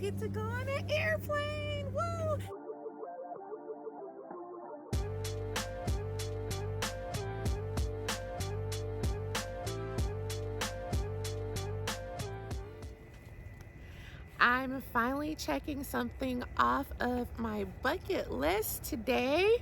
get to go on an airplane. Woo! I'm finally checking something off of my bucket list today.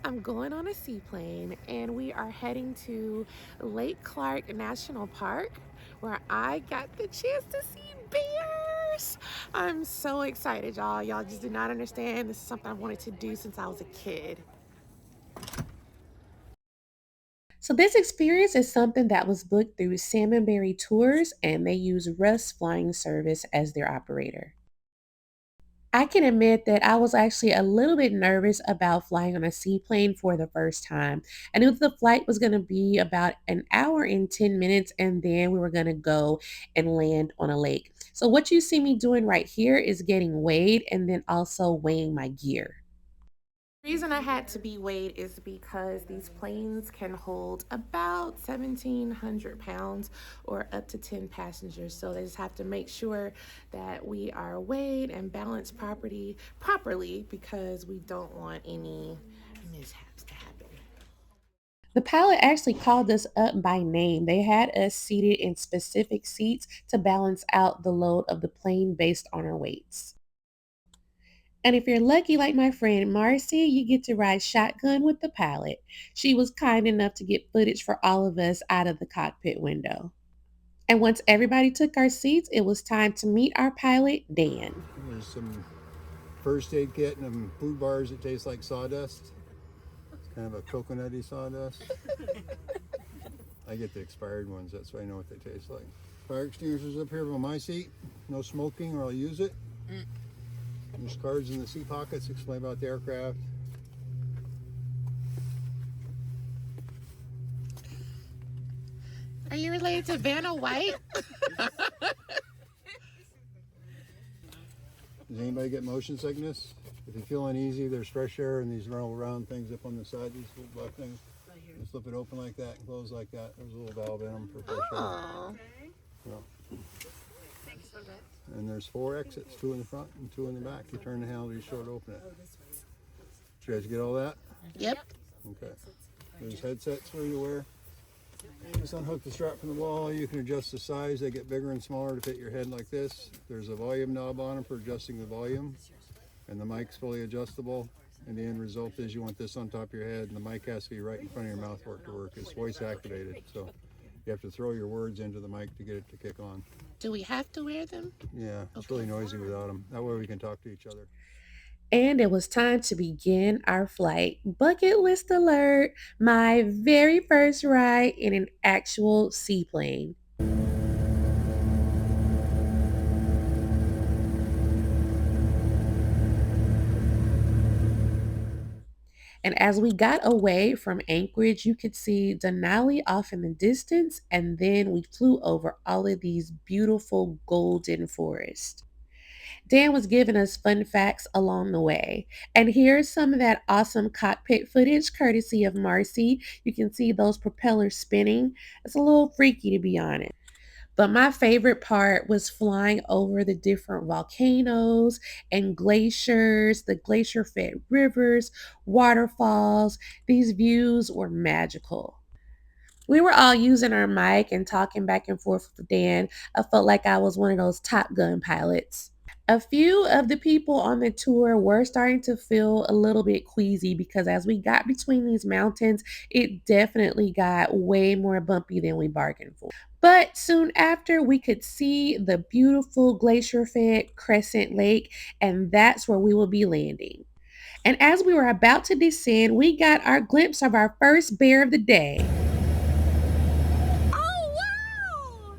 I'm going on a seaplane and we are heading to Lake Clark National Park where I got the chance to see bears. I'm so excited, y'all. Y'all just do not understand. This is something I've wanted to do since I was a kid. So this experience is something that was booked through Salmon Tours, and they use Russ Flying Service as their operator. I can admit that I was actually a little bit nervous about flying on a seaplane for the first time. I knew the flight was going to be about an hour and 10 minutes, and then we were going to go and land on a lake. So, what you see me doing right here is getting weighed and then also weighing my gear. The reason I had to be weighed is because these planes can hold about 1,700 pounds or up to 10 passengers. So they just have to make sure that we are weighed and balanced properly because we don't want any mishaps to happen. The pilot actually called us up by name. They had us seated in specific seats to balance out the load of the plane based on our weights. And if you're lucky, like my friend Marcy, you get to ride shotgun with the pilot. She was kind enough to get footage for all of us out of the cockpit window. And once everybody took our seats, it was time to meet our pilot, Dan. There's some first aid kit and some food bars that taste like sawdust. It's kind of a coconutty sawdust. I get the expired ones, that's why I know what they taste like. Fire extinguishers up here on my seat. No smoking or I'll use it. There's cards in the seat pockets, explain about the aircraft. Are you related to Vanna White? Does anybody get motion sickness? If you feel uneasy, there's fresh air and these round things up on the side, these little black things. Just flip it open like that and close like that. There's a little valve in them for fresh air. Yeah. And there's 4 exits, 2 in the front and 2 in the back. You turn the handle, you short open it. Did you guys get all that? Yep. Okay. There's headsets for you to wear. Just unhook the strap from the wall. You can adjust the size. They get bigger and smaller to fit your head like this. There's a volume knob on them for adjusting the volume. And the mic's fully adjustable. And the end result is you want this on top of your head and the mic has to be right in front of your mouth for it to work. It's voice activated. So you have to throw your words into the mic to get it to kick on. Do we have to wear them? Yeah, it's really noisy without them. That way we can talk to each other. And it was time to begin our flight. Bucket list alert, my very first ride in an actual seaplane. And as we got away from Anchorage, you could see Dena'ina off in the distance, and then we flew over all of these beautiful golden forests. Dan was giving us fun facts along the way. And here's some of that awesome cockpit footage courtesy of Marcy. You can see those propellers spinning. It's a little freaky, to be honest. But my favorite part was flying over the different volcanoes and glaciers, the glacier fed rivers, waterfalls. These views were magical. We were all using our mic and talking back and forth with Dan. I felt like I was one of those Top Gun pilots. A few of the people on the tour were starting to feel a little bit queasy because as we got between these mountains, it definitely got way more bumpy than we bargained for. But soon after, we could see the beautiful glacier fed Crescent Lake, and that's where we will be landing. And as we were about to descend, we got our glimpse of our first bear of the day. Oh, wow!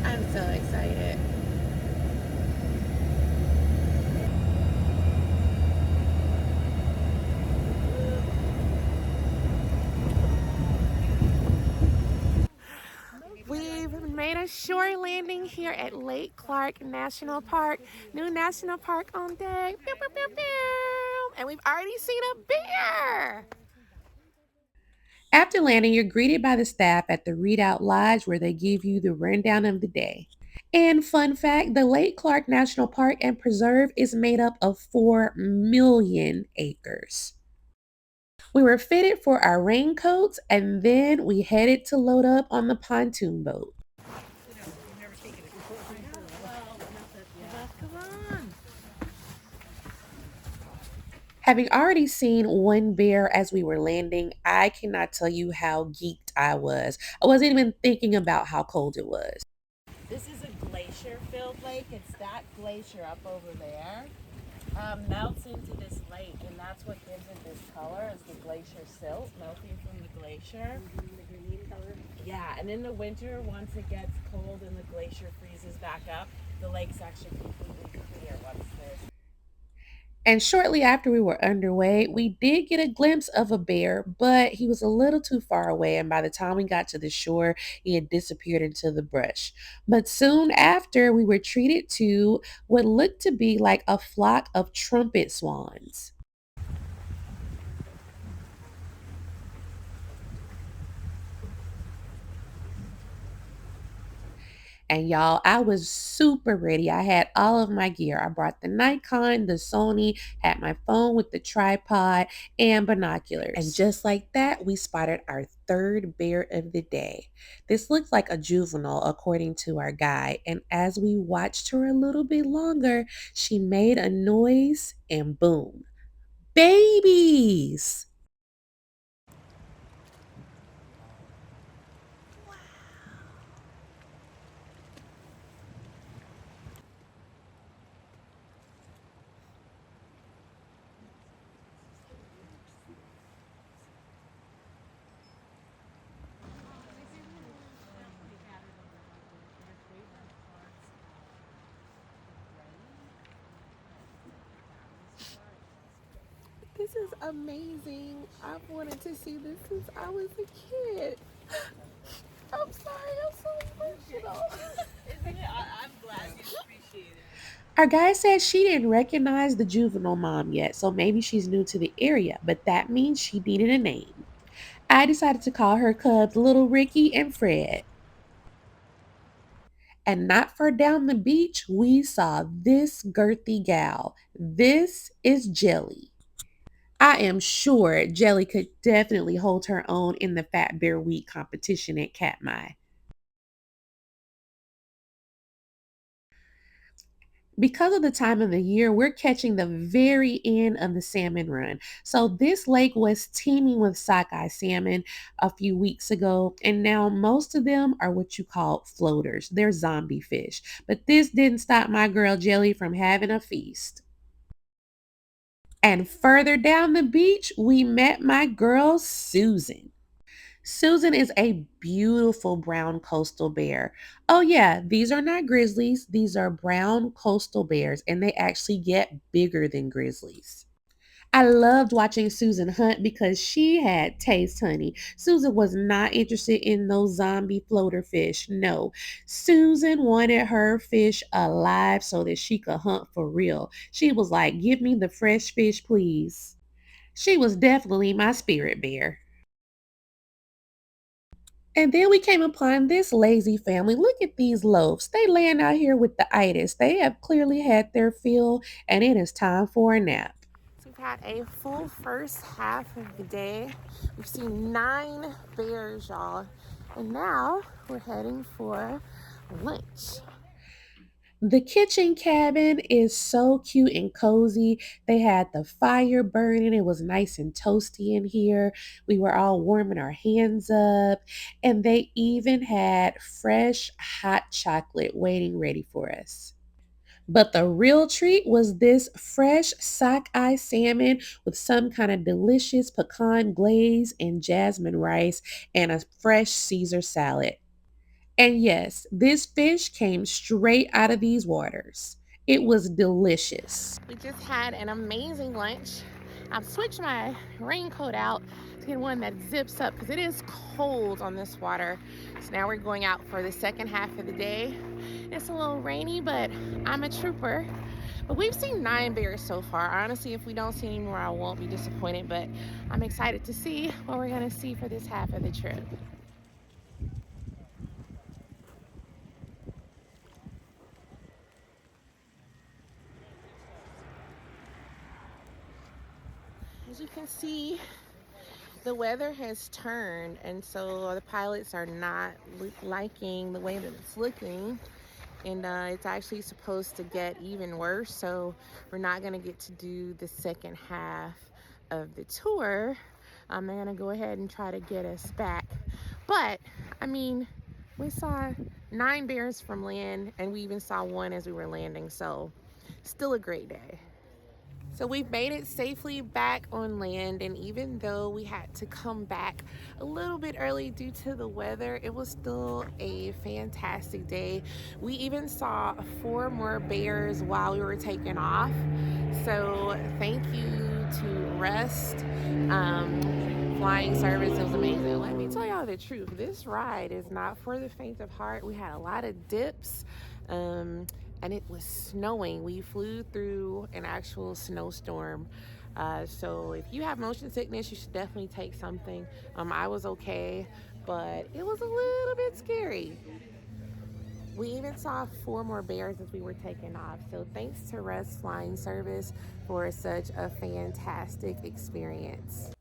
I'm so excited. We've made a shore landing here at Lake Clark National Park. New national park on deck. Pew, pew, pew, pew. And we've already seen a bear. After landing, you're greeted by the staff at the Readout Lodge where they give you the rundown of the day. And fun fact, the Lake Clark National Park and Preserve is made up of 4 million acres. We were fitted for our raincoats and then we headed to load up on the pontoon boat. Having already seen one bear as we were landing, I cannot tell you how geeked I was. I wasn't even thinking about how cold it was. This is a glacier-filled lake. It's that glacier up over there melts into this lake, and that's what gives it this color is the glacier silt melting from the glacier. The green color. Yeah, and in the winter, once it gets cold and the glacier freezes back up, the lake's actually completely clear once there's. And shortly after we were underway, we did get a glimpse of a bear, but he was a little too far away. And by the time we got to the shore, he had disappeared into the brush. But soon after, we were treated to what looked to be like a flock of trumpet swans. And y'all, I was super ready. I had all of my gear. I brought the Nikon, the Sony, had my phone with the tripod, and binoculars. And just like that, we spotted our third bear of the day. This looks like a juvenile, according to our guide. And as we watched her a little bit longer, she made a noise and boom, babies! This is amazing. I've wanted to see this since I was a kid. I'm sorry, I'm so emotional. Isn't it? I'm glad you appreciate it. Our guide said she didn't recognize the juvenile mom yet, so maybe she's new to the area, but that means she needed a name. I decided to call her cubs Little Ricky and Fred. And not far down the beach, we saw this girthy gal. This is Jelly. I am sure Jelly could definitely hold her own in the Fat Bear Week competition at Katmai. Because of the time of the year, we're catching the very end of the salmon run. So this lake was teeming with sockeye salmon a few weeks ago, and now most of them are what you call floaters. They're zombie fish. But this didn't stop my girl Jelly from having a feast. And further down the beach, we met my girl Susan. Susan is a beautiful brown coastal bear. Oh, yeah, these are not grizzlies. These are brown coastal bears, and they actually get bigger than grizzlies. I loved watching Susan hunt because she had taste, honey. Susan was not interested in those zombie floater fish. No, Susan wanted her fish alive so that she could hunt for real. She was like, "Give me the fresh fish, please." She was definitely my spirit bear. And then we came upon this lazy family. Look at these loaves. They laying out here with the itis. They have clearly had their fill, and it is time for a nap. So we've had a full first half of the day. We've seen 9 bears, y'all. And now we're heading for lunch. The kitchen cabin is so cute and cozy. They had the fire burning. It was nice and toasty in here. We were all warming our hands up. And they even had fresh hot chocolate waiting ready for us. But the real treat was this fresh sockeye salmon with some kind of delicious pecan glaze and jasmine rice and a fresh Caesar salad. And yes, this fish came straight out of these waters. It was delicious. We just had an amazing lunch. I've switched my raincoat out to get one that zips up because it is cold on this water. So now we're going out for the second half of the day. It's a little rainy, but I'm a trooper. But we've seen 9 bears so far. Honestly, if we don't see any more, I won't be disappointed, but I'm excited to see what we're gonna see for this half of the trip. As you can see, the weather has turned, and so the pilots are not liking the way that it's looking. And it's actually supposed to get even worse, so we're not going to get to do the second half of the tour. They're going to go ahead and try to get us back. But, I mean, we saw 9 bears from land, and we even saw one as we were landing, so still a great day. So we've made it safely back on land, and even though we had to come back a little bit early due to the weather, it was still a fantastic day. We even saw 4 more bears while we were taking off. So thank you to Rust Flying Service. It was amazing. Let me tell y'all the truth. This ride is not for the faint of heart. We had a lot of dips. And it was snowing. We flew through an actual snowstorm. So if you have motion sickness, you should definitely take something. I was okay, but it was a little bit scary. We even saw 4 more bears as we were taking off. So thanks to Russ Flying Service for such a fantastic experience.